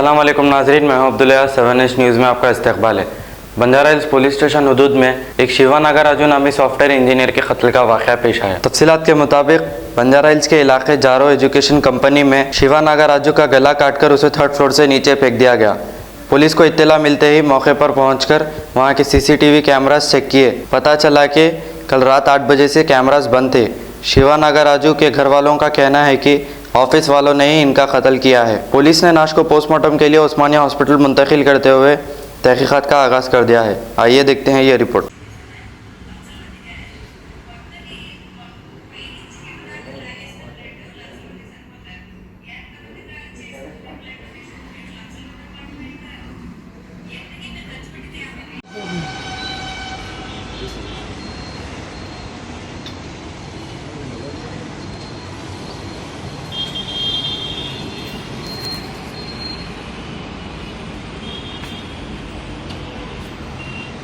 अस्सलाम वालेकुम नाज़रीन, मैं हूं अब्दुल्ला। 7 न्यूज़ में आपका इस्तकबाल है। बंजारा हिल्स पुलिस स्टेशन हुदूद में एक शिवा नागा राजू नामी सॉफ्टवेयर इंजीनियर के कत्ल का वाक़या पेश आया। तफसीलात के मुताबिक बंजारा हिल्स के इलाके जारो एजुकेशन कंपनी में शिवा नागा राजू का गला काटकर उसे 3rd फ्लोर से नीचे फेंक दिया गया। पुलिस को इत्तला मिलते ही मौके पर पहुंचकर वहां के CCTV कैमरास चेक किए। पता चला कि कल रात 8 बजे से कैमरास बंद थे। शिवा नागा राजू के घर वालों का कहना है कि ऑफिस वालों ने ही इनका कत्ल किया है। पुलिस ने लाश को पोस्टमार्टम के लिए उस्मानिया हॉस्पिटल मुंतकिल करते हुए तहकीकात का आगाज़ कर दिया है। आइए देखते हैं ये रिपोर्ट।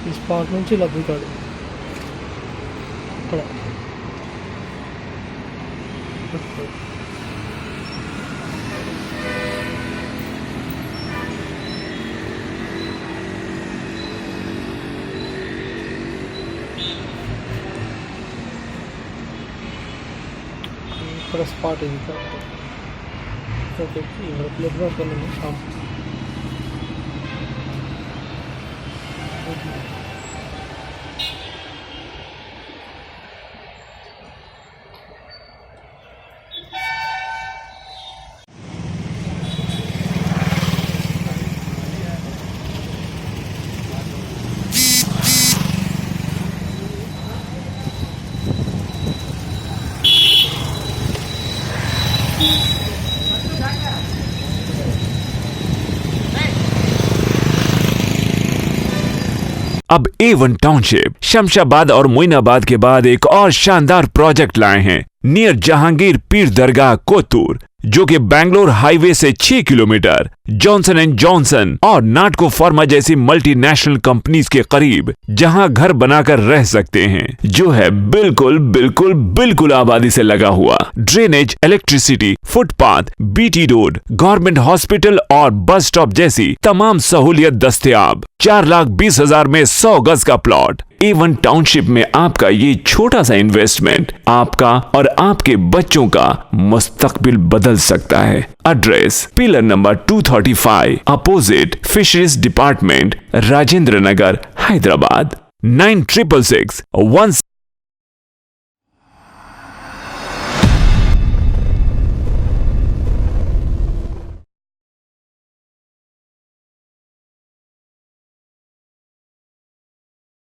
ఈ స్పాట్ నుంచి లబ్బుతాడు ఇక్కడ ఇక్కడ స్పాట్ ఇది ఓకే ఇక్కడ ప్లేట్ పడుతుంది షాంపూ अब A1 टाउनशिप शमशाबाद और मोइनाबाद के बाद एक और शानदार प्रोजेक्ट लाए हैं नियर जहांगीर पीर दरगाह कोतूर, जो कि बैंगलोर हाईवे से 6 किलोमीटर जॉनसन एंड जॉनसन और नाटको फार्मा जैसी मल्टीनेशनल कंपनीज के करीब, जहां घर बनाकर रह सकते हैं, जो है बिल्कुल बिल्कुल बिल्कुल आबादी से लगा हुआ। Drainage, electricity, footpath, BT road, government hospital और बस स्टॉप जैसी तमाम सहूलियत दस्तयाब। 4,20,000 में 100 गज का प्लॉट। A1 टाउनशिप में आपका ये छोटा सा इन्वेस्टमेंट आपका और आपके बच्चों का मुस्तकबिल बदल सकता है। Address pillar number 235 opposite fisheries department, Rajendra Nagar, Hyderabad. 9666